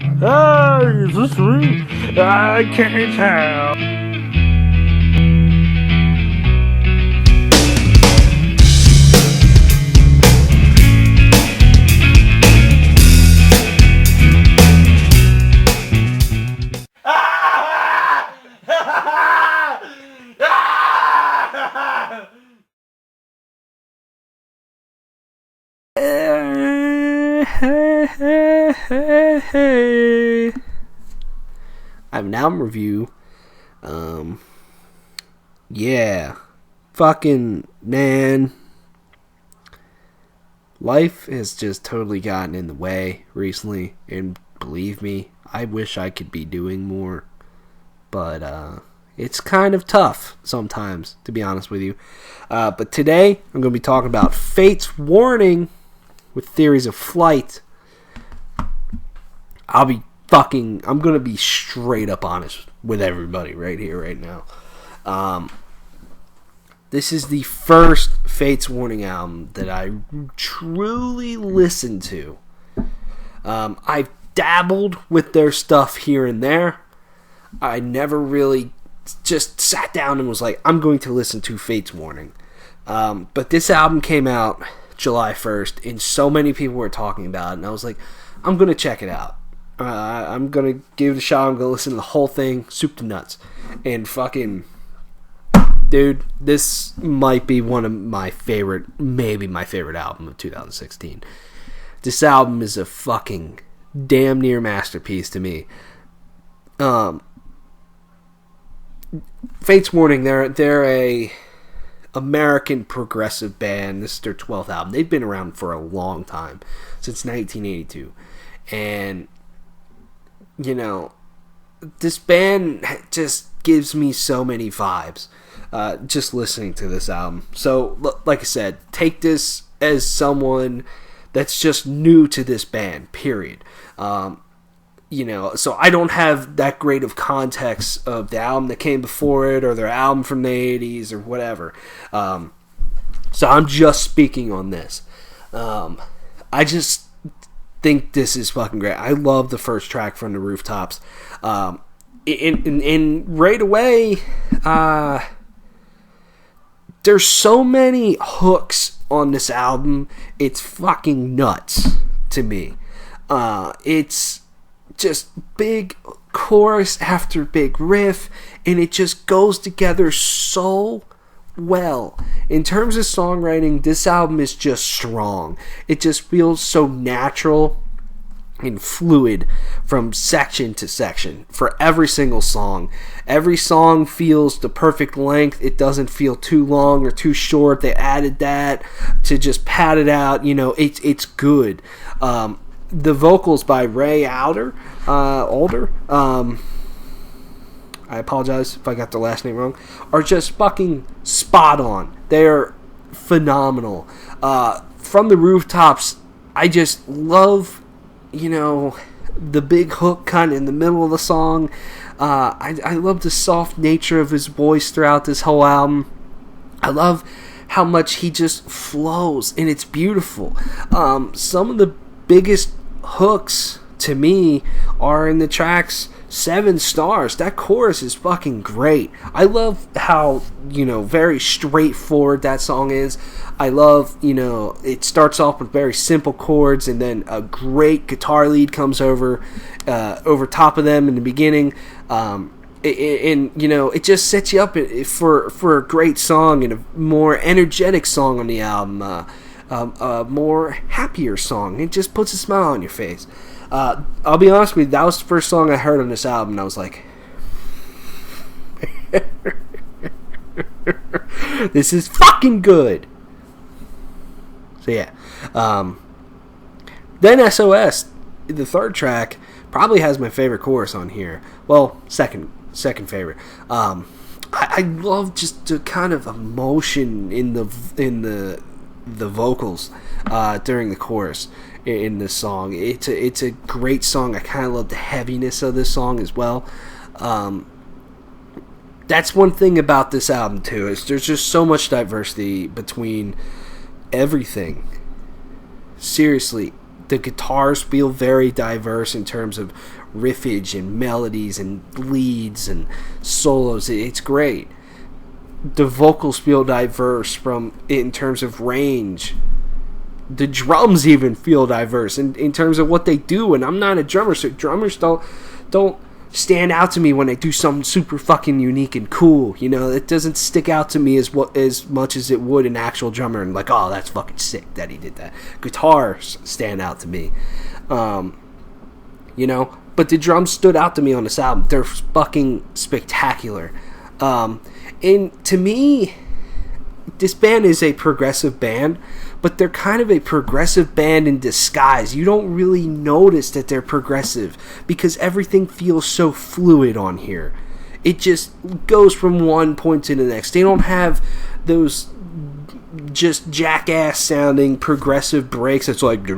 Hey, is this me? I can't tell. Hey. I have an album review. Yeah. Fucking, man. Life has just totally gotten in the way recently. And believe me, I wish I could be doing more. But, it's kind of tough sometimes, to be honest with you. But today, I'm going to be talking about Fate's Warning with Theories of Flight. I'm going to be straight up honest with everybody right here, right now. This is the first Fate's Warning album that I truly listened to. I've dabbled with their stuff here and there. I never really just sat down and was like, I'm going to listen to Fate's Warning. But this album came out July 1st, and so many people were talking about it, and I was like, I'm going to check it out. I'm going to give it a shot. I'm going to listen to the whole thing, soup to nuts. And fucking, dude, this might be one of my favorite, maybe my favorite album of 2016. This album is a fucking damn near masterpiece to me. Fate's Warning, they're a American progressive band. This is their 12th album. They've been around for a long time, since 1982. And, you know, this band just gives me so many vibes just listening to this album. So, like I said, take this as someone that's just new to this band, period. You know, so I don't have that great of context of the album that came before it or their album from the 80s or whatever. So I'm just speaking on this. I just think this is fucking great. I love the first track, From the Rooftops. And right away, there's so many hooks on this album. It's fucking nuts to me. It's just big chorus after big riff, and it just goes together so well. In terms of songwriting, this album is just strong. It just feels so natural and fluid from section to section for every single song. Every song feels the perfect length. It doesn't feel too long or too short. They added that to just pad it out. You know, it's good. The vocals by Ray Alder. I apologize if I got the last name wrong. Are just fucking spot on. They're phenomenal. From the Rooftops, I just love, you know, the big hook kind of in the middle of the song. I love the soft nature of his voice throughout this whole album. I love how much he just flows, and it's beautiful. Some of the biggest hooks to me are in the tracks 7 Stars. That chorus is fucking great. I love how, you know, very straightforward that song is. I love, you know, it starts off with very simple chords, and then a great guitar lead comes over top of them in the beginning. And you know, it just sets you up for a great song and a more energetic song on the album. A more happier song. It just puts a smile on your face. I'll be honest with you, that was the first song I heard on this album, and I was like, this is fucking good. So yeah. Then SOS, the third track, probably has my favorite chorus on here. Well, second favorite. I love just the kind of emotion in the vocals during the chorus in this song. It's a great song. I kind of love the heaviness of this song as well. That's one thing about this album too, is there's just so much diversity between everything. Seriously, The guitars feel very diverse in terms of riffage and melodies and leads and solos. It's great. The vocals feel diverse in terms of range. The drums even feel diverse in terms of what they do, and I'm not a drummer, so drummers don't stand out to me when they do something super fucking unique and cool. You know, it doesn't stick out to me as much as it would an actual drummer, and like, oh, that's fucking sick that he did that. Guitars stand out to me, you know, but the drums stood out to me on this album. They're fucking spectacular, and to me, this band is a progressive band, but they're kind of a progressive band in disguise. You don't really notice that they're progressive because everything feels so fluid on here. It just goes from one point to the next. They don't have those just jackass sounding progressive breaks. It's like, or,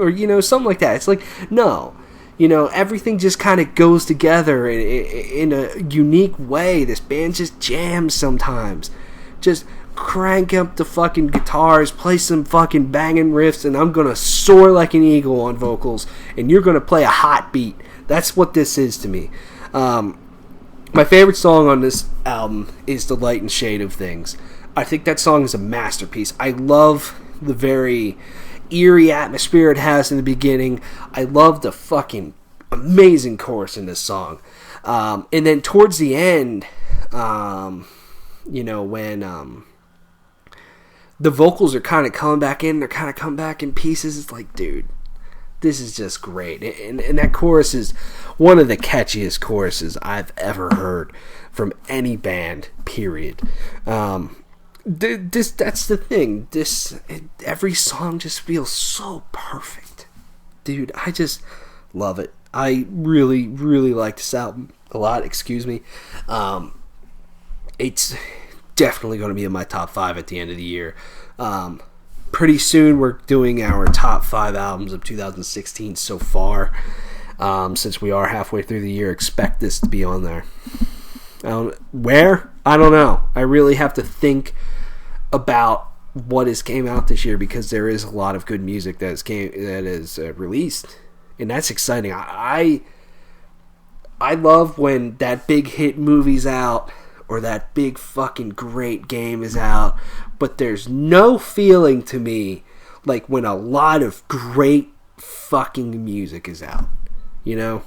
you know, something like that. It's like, no. You know, everything just kind of goes together in a unique way. This band just jams sometimes. Just crank up the fucking guitars, play some fucking banging riffs, and I'm gonna soar like an eagle on vocals, and you're gonna play a hot beat. That's what this is to me. My favorite song on this album is The Light and Shade of Things. I think that song is a masterpiece. I love the very eerie atmosphere it has in the beginning. I love the fucking amazing chorus in this song. And then towards the end, you know, when the vocals are kind of coming back in, they're kind of coming back in pieces. It's like, dude, this is just great. And that chorus is one of the catchiest choruses I've ever heard from any band, period. That's the thing. Every song just feels so perfect, dude. I just love it. I really, really like this album a lot. Excuse me. It's definitely going to be in my top 5 at the end of the year. Pretty soon, we're doing our top 5 albums of 2016 so far. Since we are halfway through the year, expect this to be on there. Where? I don't know. I really have to think about what has came out this year because there is a lot of good music that is released, and that's exciting. I love when that big hit movie's out or that big fucking great game is out, but there's no feeling to me like when a lot of great fucking music is out. You know,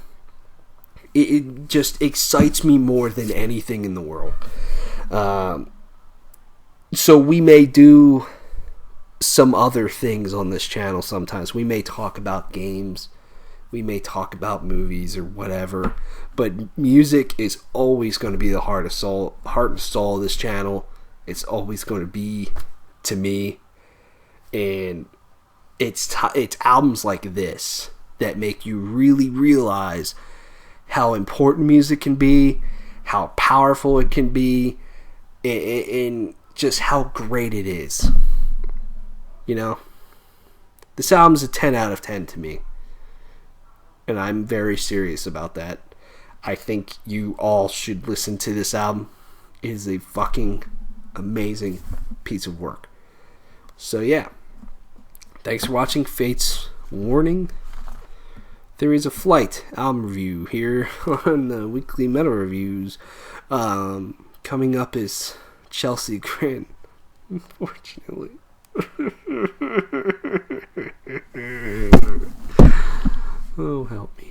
it just excites me more than anything in the world. So we may do some other things on this channel sometimes. We may talk about games. We may talk about movies or whatever. But music is always going to be the heart and soul of this channel. It's always going to be, to me. And it's albums like this that make you really realize how important music can be, how powerful it can be, and just how great it is. You know? This album's a 10 out of 10 to me. And I'm very serious about that. I think you all should listen to this album. It is a fucking amazing piece of work. So yeah. Thanks for watching Fate's Warning. Theories of Flight album review here on the Weekly Metal Reviews. Coming up is Chelsea Grin, unfortunately. Oh, help me.